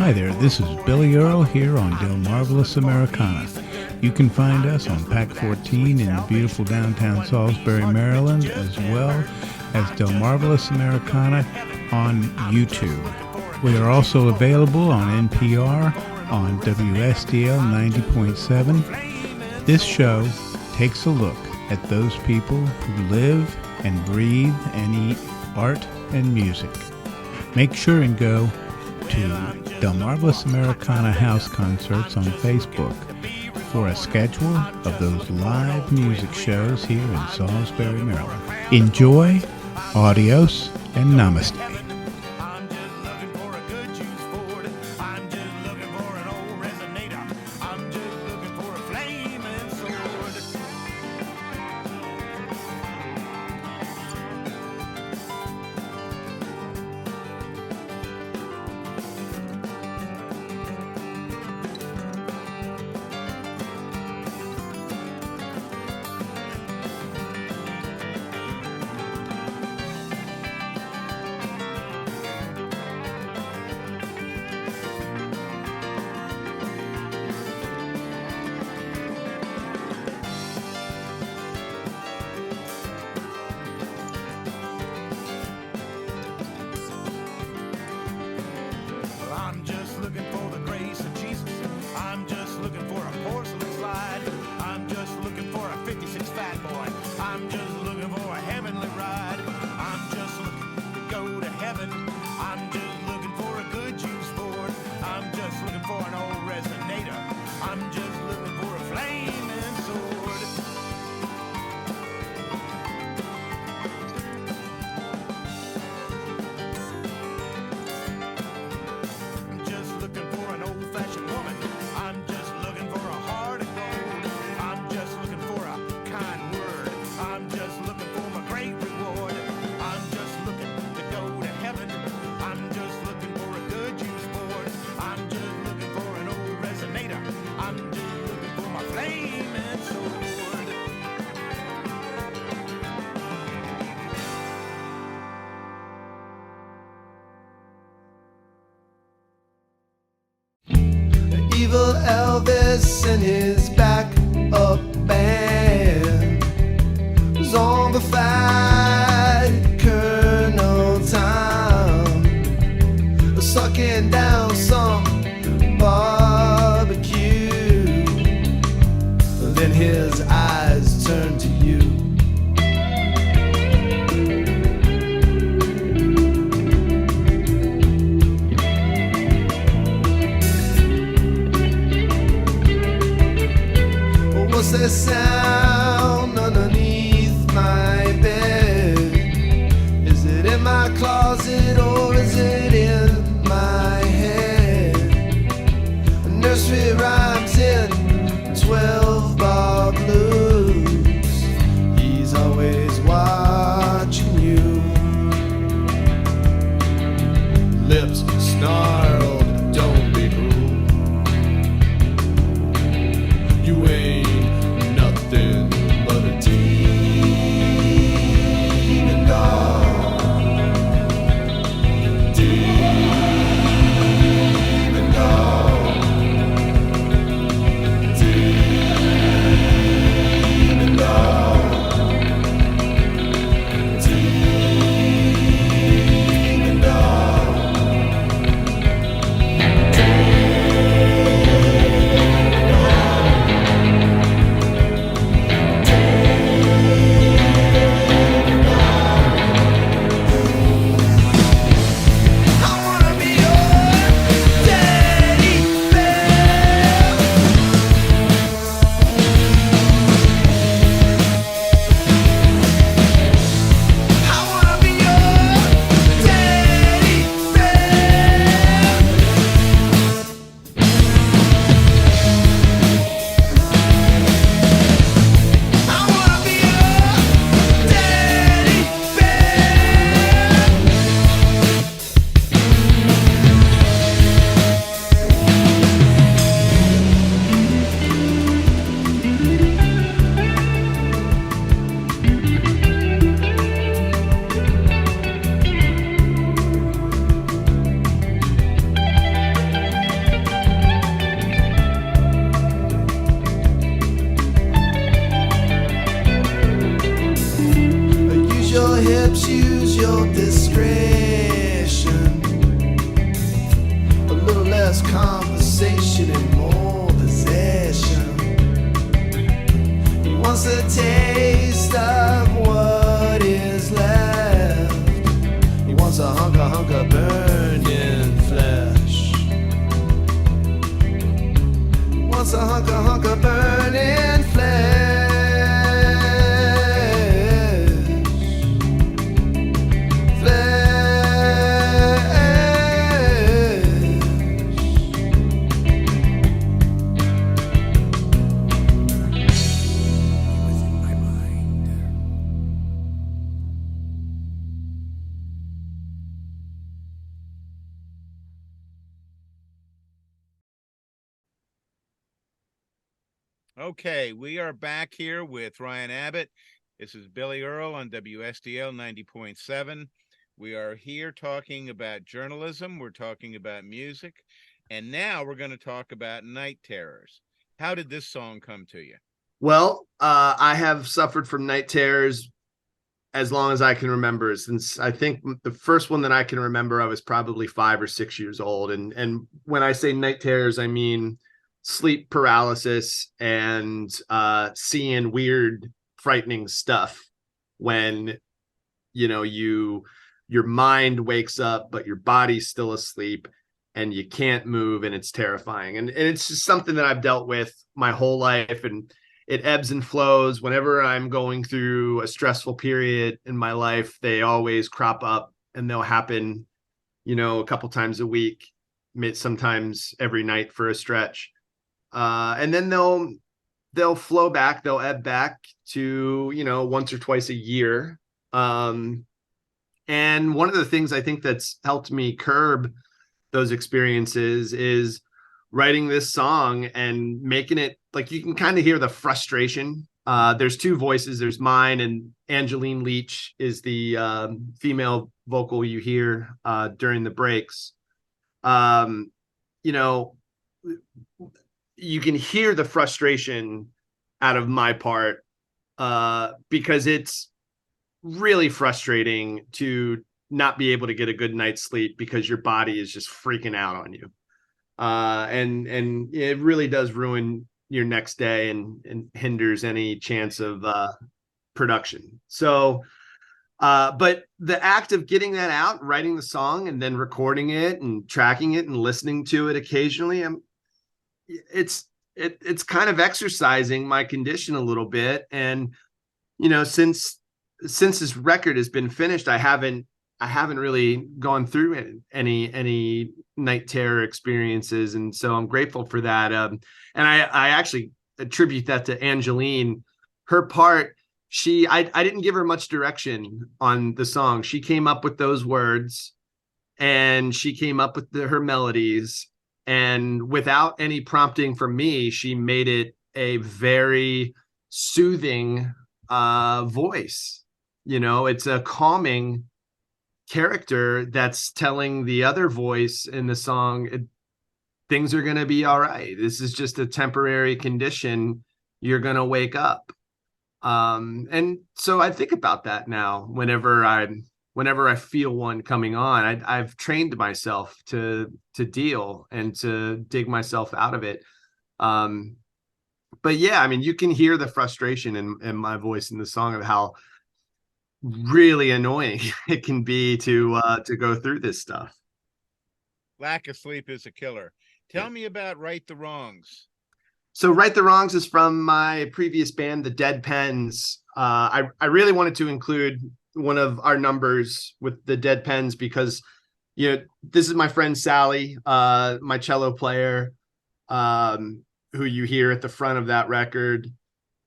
Hi there, this is Billy Earle here on Delmarvalous, Americana. You can find us on Pack 14 in beautiful downtown Salisbury, Maryland, as well as Delmarvalous Americana on YouTube. We are also available on NPR on WSDL 90.7. This show takes a look at those people who live and breathe and eat art and music. Make sure and go to Delmarvalous Americana House Concerts on Facebook for a schedule of those live music shows here in Salisbury, Maryland. Enjoy, adios, and namaste. Evil Elvis and his backup band, zombified Colonel Tom, sucking down some barbecue. Then his eyes turn to you. What's that sound underneath my bed? Is it in my closet or is it in my head? Nursery rhymes in 12-bar blues. He's always watching you. Lips snarled, don't be cruel. You ain't nothing but a demon dog. Demon dog. Demon more discretion, a little less conversation and more possession. He wants a taste of what is left. He wants a hunk of burning flesh. He wants a hunk of burning flesh. Okay, we are back here with Ryan Abbott. This is Billy Earl on WSDL 90.7. We are here talking about journalism. We're talking about music. And now we're going to talk about night terrors. How did this song come to you? Well, I have suffered from night terrors as long as I can remember. Since I think the first one that I can remember, I was probably 5 or 6 years old. And when I say night terrors, I mean sleep paralysis and seeing weird, frightening stuff when, you know, your mind wakes up, but your body's still asleep and you can't move, and it's terrifying. And it's just something that I've dealt with my whole life, and it ebbs and flows. Whenever I'm going through a stressful period in my life, they always crop up, and they'll happen, you know, a couple times a week, sometimes every night for a stretch. And then they'll flow back, they'll ebb back to, you know, once or twice a year. And one of the things I think that's helped me curb those experiences is writing this song and making it like you can kind of hear the frustration. There's 2 voices. There's mine, and Angeline Leach is the female vocal you hear during the breaks. You know, you can hear the frustration out of my part because it's really frustrating to not be able to get a good night's sleep because your body is just freaking out on you. And it really does ruin your next day and hinders any chance of production. So, but the act of getting that out, writing the song, and then recording it and tracking it and listening to it occasionally, it's kind of exercising my condition a little bit. And, you know, since this record has been finished, I haven't really gone through any night terror experiences, and so I'm grateful for that. And I actually attribute that to Angeline. Her part, I didn't give her much direction on the song. She came up with those words, and she came up with her melodies, and without any prompting from me, she made it a very soothing voice. You know, it's a calming character that's telling the other voice in the song, things are going to be all right. This is just a temporary condition. You're going to wake up. And so I think about that now whenever I feel one coming on. I've trained myself to deal and to dig myself out of it. But yeah, I mean, you can hear the frustration in my voice in the song of how really annoying it can be to go through this stuff. Lack of sleep is a killer. Tell me about Right the Wrongs. So Right the Wrongs is from my previous band, the Dead Pens. I really wanted to include one of our numbers with the Dead Pens because, you know, this is my friend Sally, my cello player, who you hear at the front of that record.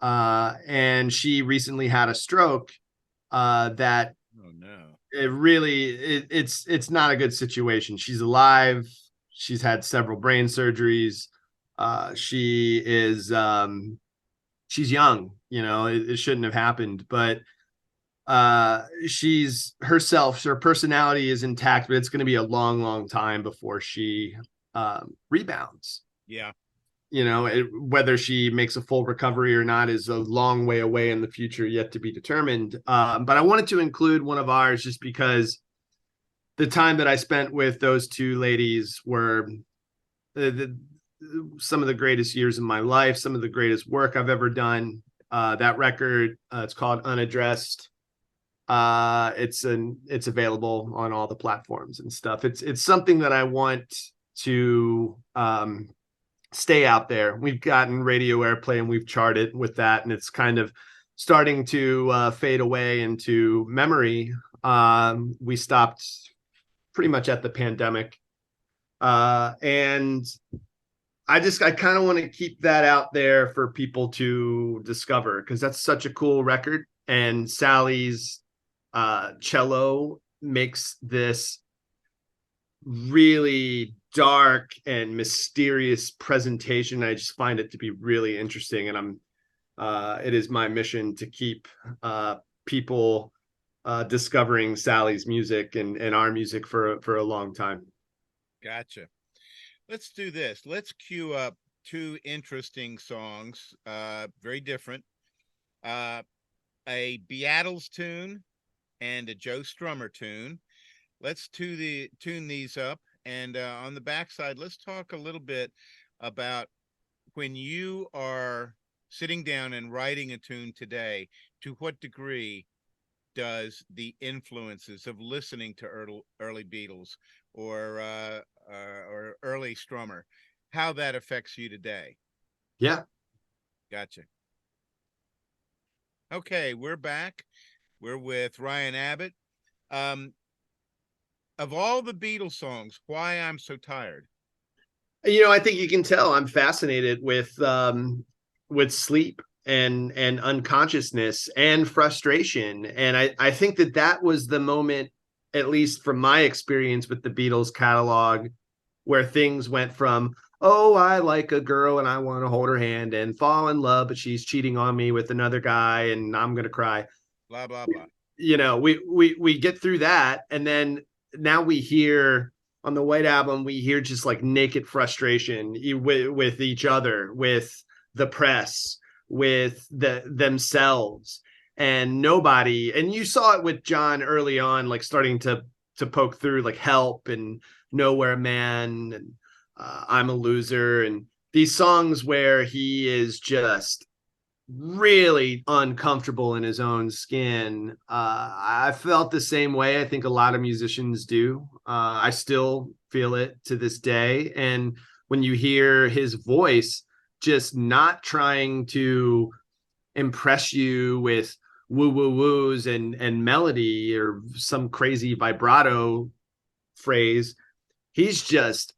And she recently had a stroke. That oh no, it's not a good situation. She's alive. She's had several brain surgeries. She is she's young, you know, it shouldn't have happened, but she's herself, her personality is intact, but it's going to be a long time before she rebounds. Yeah. whether she makes a full recovery or not is a long way away in the future, yet to be determined. But I wanted to include one of ours just because the time that I spent with those two ladies were some of the greatest years of my life, some of the greatest work I've ever done. That record, it's called Unaddressed. It's available on all the platforms and stuff. It's something that I want to stay out there. We've gotten radio airplay and we've charted with that, and it's kind of starting to fade away into memory. We stopped pretty much at the pandemic, and I kind of want to keep that out there for people to discover, because that's such a cool record. And Sally's cello makes this really dark and mysterious presentation. I just find it to be really interesting, and it is my mission to keep people discovering Sally's music and our music for a long time. Gotcha. Let's do this. Let's cue up two interesting songs, very different. A Beatles tune and a Joe Strummer tune. Let's tune these up. And on the backside, let's talk a little bit about when you are sitting down and writing a tune today, to what degree does the influences of listening to early Beatles or early Strummer, how that affects you today? Yeah. Gotcha. Okay, we're back. We're with Ryan Abbott. Of all the Beatles songs, Why I'm So Tired? I think you can tell I'm fascinated with sleep and unconsciousness and frustration. And I think that was the moment, at least from my experience with the Beatles catalog, where things went from, oh, I like a girl and I want to hold her hand and fall in love, but she's cheating on me with another guy and I'm going to cry. Blah, blah, blah. We get through that. And then now we hear on the White Album, we hear just like naked frustration with each other, with the press, with themselves, and nobody. And you saw it with John early on, like starting to poke through, like Help and Nowhere Man and I'm a Loser, and these songs where he is just really uncomfortable in his own skin. I felt the same way. I think a lot of musicians do. I still feel it to this day. And when you hear his voice just not trying to impress you with woo woo woos and melody or some crazy vibrato phrase, he's just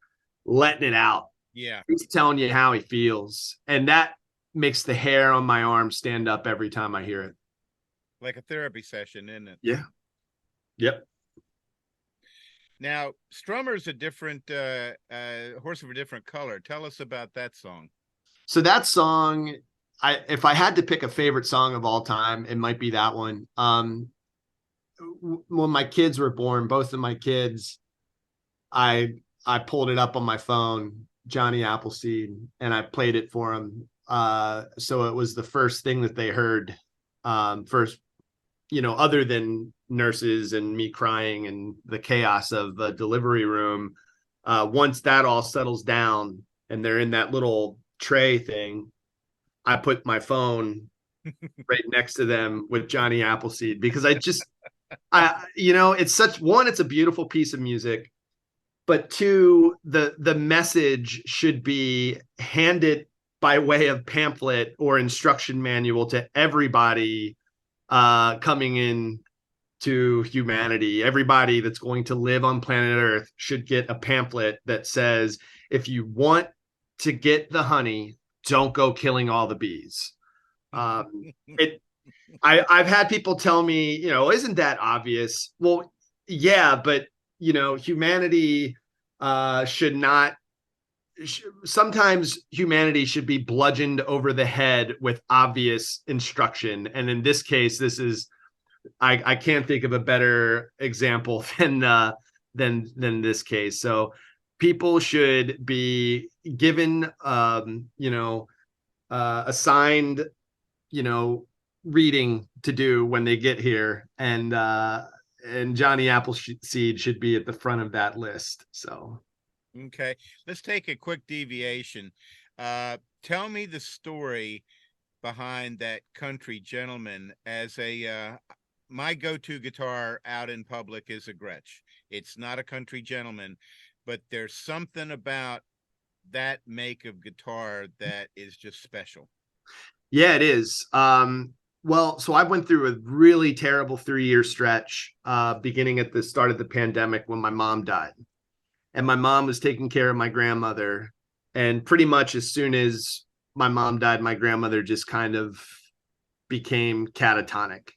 letting it out. Yeah. He's telling you how he feels. And that makes the hair on my arm stand up every time I hear it. Like a therapy session, isn't it? Yeah. Yep. Now, Strummer's a different horse of a different color. Tell us about that song. So that song, if I had to pick a favorite song of all time, it might be that one. When my kids were born, both of my kids, I pulled it up on my phone, Johnny Appleseed, and I played it for them. So it was the first thing that they heard, first, other than nurses and me crying and the chaos of a delivery room. Once that all settles down and they're in that little tray thing, I put my phone right next to them with Johnny Appleseed, because it's a beautiful piece of music, but two, the message should be handed by way of pamphlet or instruction manual to everybody coming in to humanity. Everybody that's going to live on planet Earth should get a pamphlet that says, if you want to get the honey, don't go killing all the bees. I've had people tell me, isn't that obvious? Well, yeah, but humanity should not. Sometimes humanity should be bludgeoned over the head with obvious instruction, and in this case, this is. I can't think of a better example than this case. So people should be given, assigned, reading to do when they get here, and Johnny Appleseed should be at the front of that list. So, okay, let's take a quick deviation. Tell me the story behind that Country Gentleman. As my go-to guitar out in public is a Gretsch. It's not a Country Gentleman, but there's something about that make of guitar that is just special. Yeah, it is. Well, so I went through a really terrible 3-year stretch, beginning at the start of the pandemic when my mom died. And my mom was taking care of my grandmother. And pretty much as soon as my mom died, my grandmother just kind of became catatonic.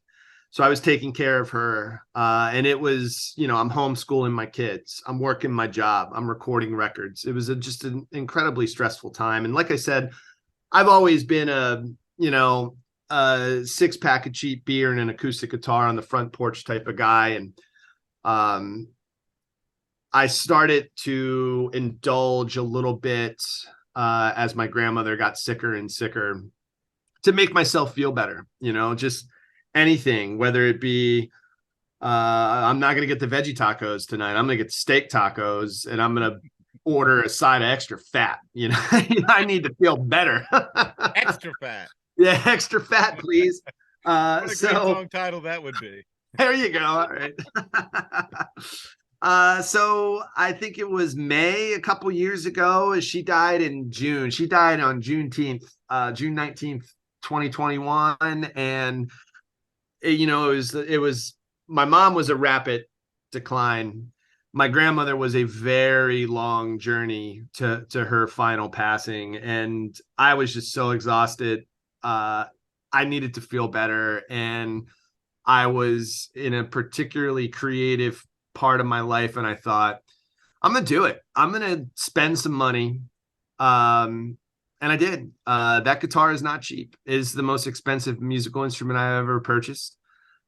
So I was taking care of her. And it was, I'm homeschooling my kids. I'm working my job. I'm recording records. It was just an incredibly stressful time. And like I said, I've always been a 6-pack of cheap beer and an acoustic guitar on the front porch type of guy. And I started to indulge a little bit as my grandmother got sicker and sicker to make myself feel better, just anything, whether it be I'm not going to get the veggie tacos tonight. I'm going to get steak tacos, and I'm going to order a side of extra fat. I need to feel better. Extra fat. Yeah, extra fat, please. What a great song title that would be. There you go. All right. So I think it was May a couple years ago. She died in June. She died on June 19th, 2021. And it was my mom was a rapid decline. My grandmother was a very long journey to her final passing, and I was just so exhausted. I needed to feel better, and I was in a particularly creative part of my life, and I thought, I'm gonna do it. I'm gonna spend some money, and I did. That guitar is not cheap. It is the most expensive musical instrument I've ever purchased.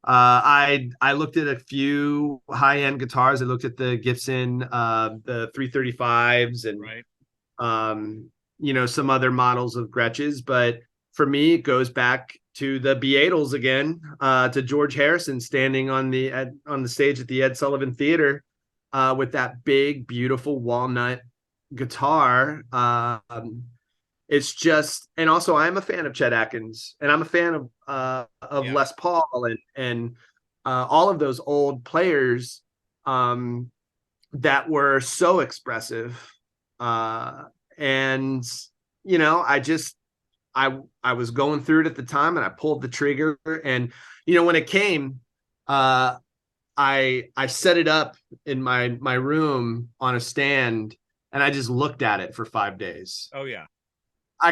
I looked at a few high-end guitars. I looked at the Gibson, the 335s, and some other models of Gretches. But for me, it goes back to the Beatles again, to George Harrison standing on the stage at the Ed Sullivan Theater with that big, beautiful walnut guitar. It's just, and also I'm a fan of Chet Atkins, and I'm a fan of Les Paul and all of those old players that were so expressive. And I was going through it at the time, and I pulled the trigger, and when it came, I set it up in my room on a stand, and I just looked at it for 5 days. Oh yeah. I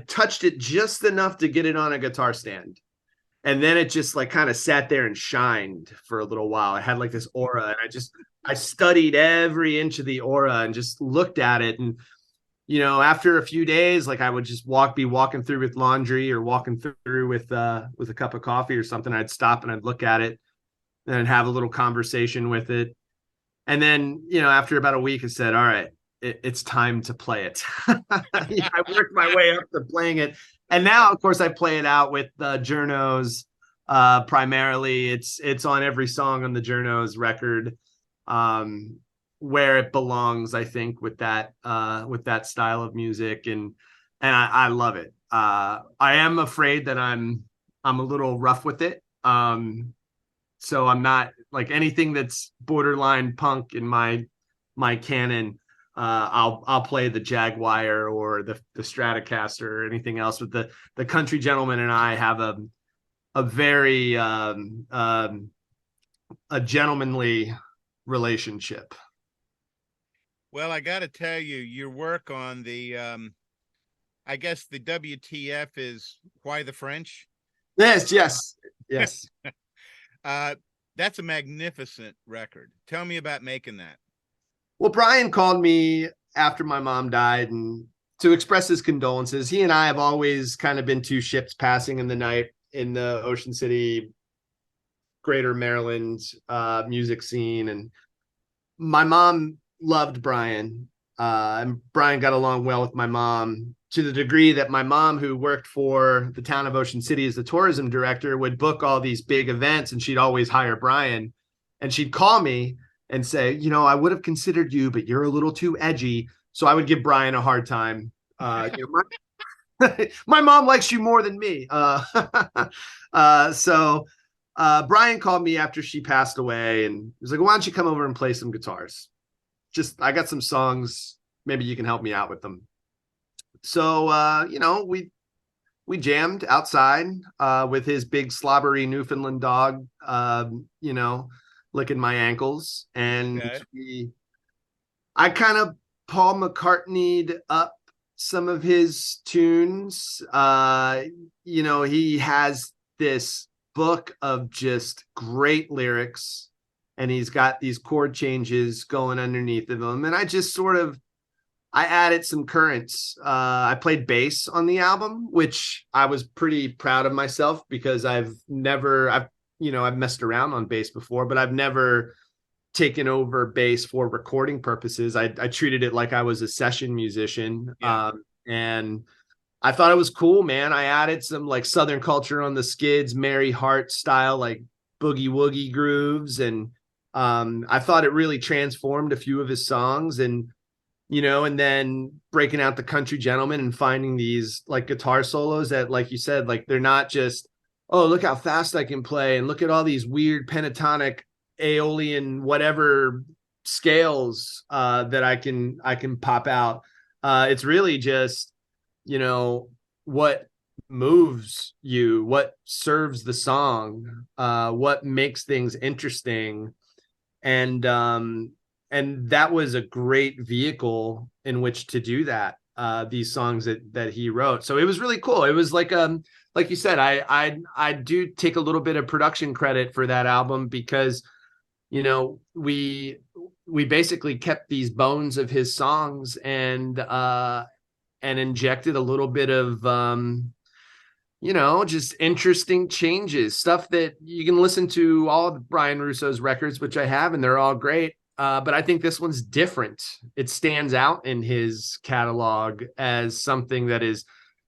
touched it just enough to get it on a guitar stand. And then it just kind of sat there and shined for a little while. It had this aura, and I studied every inch of the aura and just looked at it. And, after a few days, I would just be walking through with laundry or walking through with a cup of coffee or something. I'd stop and I'd look at it and have a little conversation with it. And then, after about a week, I said, all right, it's time to play it. I worked my way up to playing it. And now, of course, I play it out with Journos. Primarily, it's on every song on the Journos record, where it belongs, I think, with that style of music. And I love it. I am afraid that I'm a little rough with it. So I'm not anything that's borderline punk in my canon. I'll play the Jaguar or the Stratocaster or anything else. But the Country Gentleman and I have a very a gentlemanly relationship. Well, I got to tell you, your work on the I guess the WTF is Why the French? Yes. That's a magnificent record. Tell me about making that. Well, Brian called me after my mom died and to express his condolences. He and I have always kind of been two ships passing in the night in the Ocean City, Greater Maryland music scene. And my mom loved Brian. And Brian got along well with my mom to the degree that my mom, who worked for the town of Ocean City as the tourism director, would book all these big events, and she'd always hire Brian. And she'd call me and say, I would have considered you, but you're a little too edgy. So I would give Brian a hard time. My mom likes you more than me. So Brian called me after she passed away and was like, why don't you come over and play some guitars? I got some songs. Maybe you can help me out with them. So, we jammed outside with his big slobbery Newfoundland dog, licking my ankles. And I kind of Paul McCartney'd up some of his tunes. He has this book of just great lyrics, and he's got these chord changes going underneath of them. And I added some currents. I played bass on the album, which I was pretty proud of myself because I've messed around on bass before, but I've never taken over bass for recording purposes. I treated it like I was a session musician. Yeah. And I thought it was cool, man. I added some like Southern culture on the skids, Mary Hart style, like boogie woogie grooves. And I thought it really transformed a few of his songs. And then breaking out the Country Gentleman and finding these like guitar solos that, like you said, like they're not just, oh, look how fast I can play and look at all these weird pentatonic Aeolian whatever scales that I can pop out. It's really just, what moves you, what serves the song, what makes things interesting. And that was a great vehicle in which to do that, these songs that he wrote. So it was really cool. It was like you said, I do take a little bit of production credit for that album because, we basically kept these bones of his songs and injected a little bit of, just interesting changes, stuff that you can listen to all of Brian Russo's records, which I have, and they're all great. But I think this one's different. It stands out in his catalog as something that is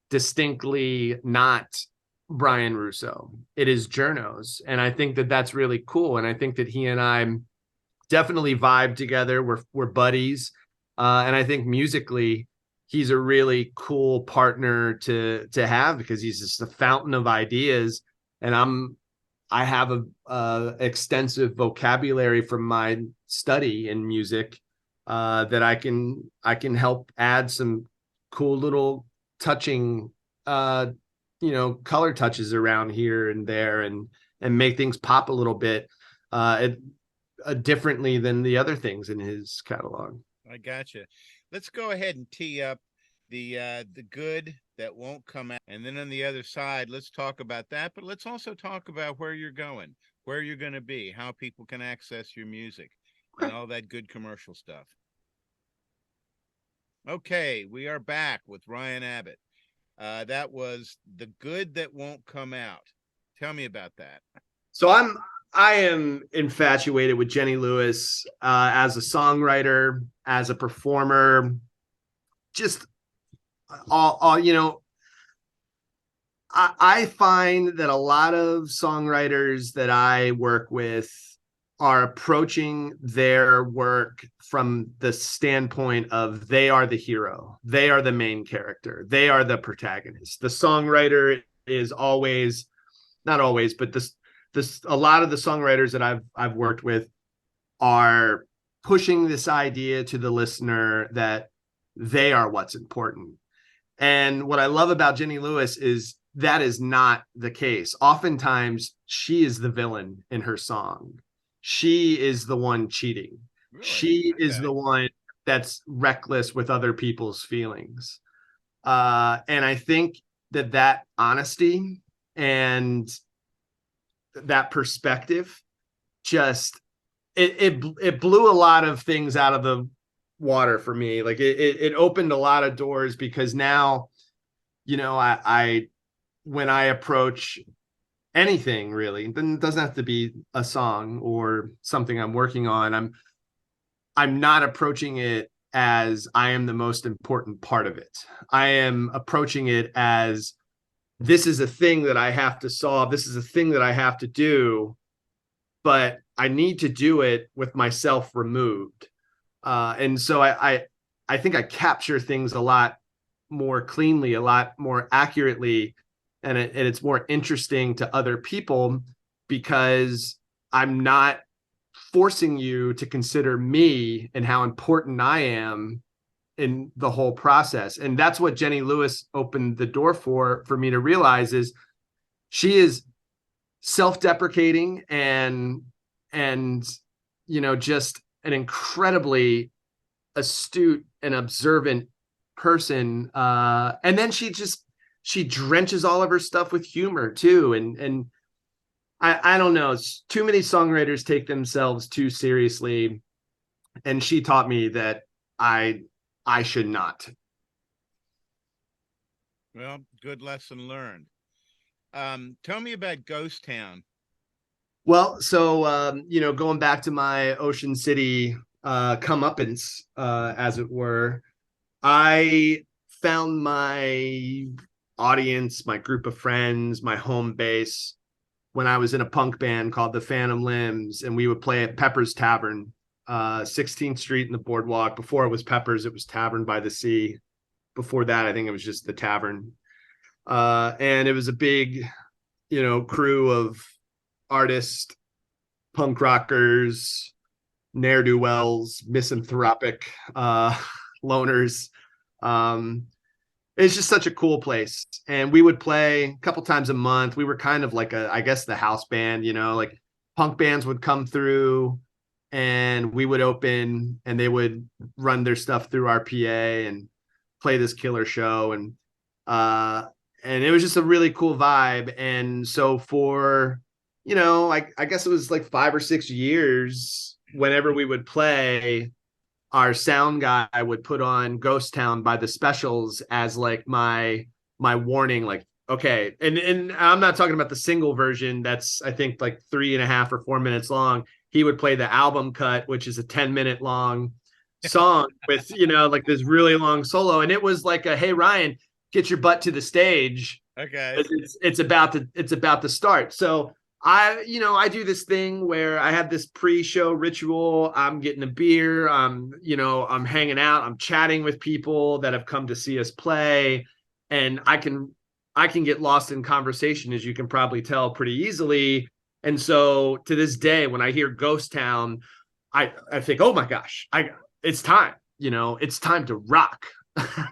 distinctly not Brian Russo. It is Journo's. And I think that that's really cool. And I think that he and I definitely vibe together. We're buddies. And I think musically, he's a really cool partner to have because he's just a fountain of ideas. And I have a extensive vocabulary from my study in music that I can help add some cool little touching, color touches around here and there and make things pop a little bit differently than the other things in his catalog. I gotcha. Let's go ahead and tee up the good that won't come out. And then on the other side, let's talk about that. But let's also talk about where you're going, where you're going to be, how people can access your music, and all that good commercial stuff. Okay, we are back with Ryan Abbott. That was The Good That Won't Come Out. Tell me about that. So I am infatuated with Jenny Lewis as a songwriter, as a performer, just all I find that a lot of songwriters that I work with are approaching their work from the standpoint of they are the hero, they are the main character, they are the protagonist. The songwriter is always, not always, but a lot of the songwriters that I've worked with are pushing this idea to the listener that they are what's important. And what I love about Jenny Lewis is that is not the case. Oftentimes, she is the villain in her song. She is the one cheating. Really? She is the one that's reckless with other people's feelings. And I think that honesty and that perspective just it blew a lot of things out of the water for me. Like it opened a lot of doors because now, I when I approach anything really, then it doesn't have to be a song or something I'm working on. I'm not approaching it as I am the most important part of it. I am approaching it as this is a thing that I have to solve. This is a thing that I have to do, but I need to do it with myself removed. And so I think I capture things a lot more cleanly, a lot more accurately, and it's more interesting to other people because I'm not forcing you to consider me and how important I am in the whole process. And that's what Jenny Lewis opened the door for me to realize is she is self-deprecating and just an incredibly astute and observant person. And then she drenches all of her stuff with humor too. And I don't know. It's too many songwriters take themselves too seriously. And she taught me that I should not. Well, good lesson learned. Tell me about Ghost Town. Well, so, going back to my Ocean City comeuppance, as it were, I found my audience, my group of friends, my home base when I was in a punk band called the Phantom Limbs, and we would play at Pepper's Tavern, 16th Street in the Boardwalk. Before it was Pepper's, it was Tavern by the Sea. Before that, I think it was just the Tavern. And it was a big, crew of artists, punk rockers, ne'er-do-wells, misanthropic loners. It's just such a cool place. And we would play a couple times a month. We were kind of like I guess the house band, like punk bands would come through and we would open and they would run their stuff through our PA and play this killer show. And it was just a really cool vibe. And so for, I guess it was like 5 or 6 years, whenever we would play, our sound guy would put on Ghost Town by the Specials as like my warning, like, okay. And I'm not talking about the single version. That's, I think, like 3.5 or 4 minutes long. He would play the album cut, which is a 10-minute long song with, like this really long solo. And it was like hey, Ryan, get your butt to the stage. Okay. It's about to start. So I do this thing where I have this pre-show ritual. I'm getting a beer. I'm hanging out. I'm chatting with people that have come to see us play. And I can get lost in conversation, as you can probably tell pretty easily. And so to this day, when I hear Ghost Town, I think, oh my gosh, it's time, it's time to rock.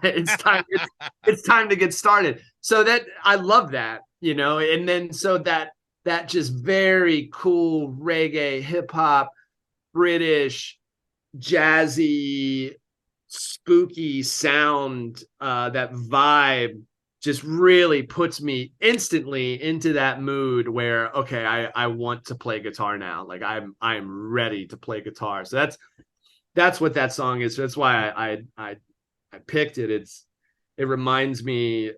it's time to get started. So that I love that, and then so that just very cool reggae, hip hop, British, jazzy, spooky sound, that vibe just really puts me instantly into that mood where, okay, I want to play guitar now. Like I'm ready to play guitar. So that's what that song is. So that's why I picked it. It reminds me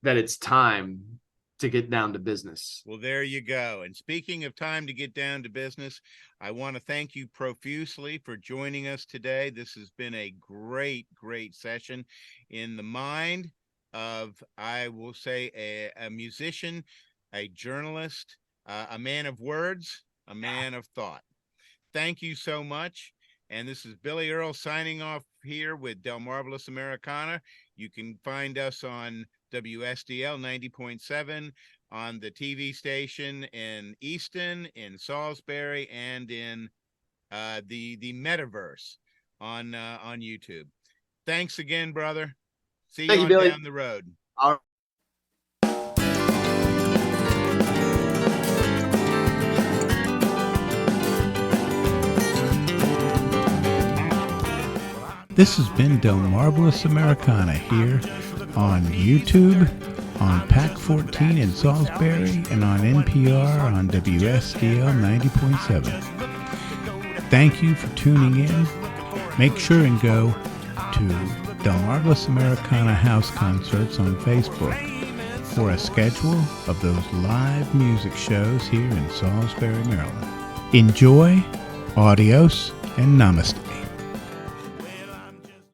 that it's time to get down to business. Well, there you go. And speaking of time to get down to business, I want to thank you profusely for joining us today. This has been a great session in the mind of, I will say, a musician, a journalist, a man of words, a man of thought. Thank you so much. And this is Billy Earl signing off here with Delmarvalous Americana. You can find us on WSDL 90.7 on the TV station in Easton, in Salisbury, and in the metaverse on YouTube. Thanks again, brother. See you Billy. Down the road. All right. This has been Delmarvalous Americana here on YouTube, on PAC 14 in Salisbury, and on NPR on WSDL 90.7. Thank you for tuning in. Make sure and go to Delmarvalous Americana House Concerts on Facebook for a schedule of those live music shows here in Salisbury, Maryland. Enjoy, adios, and namaste.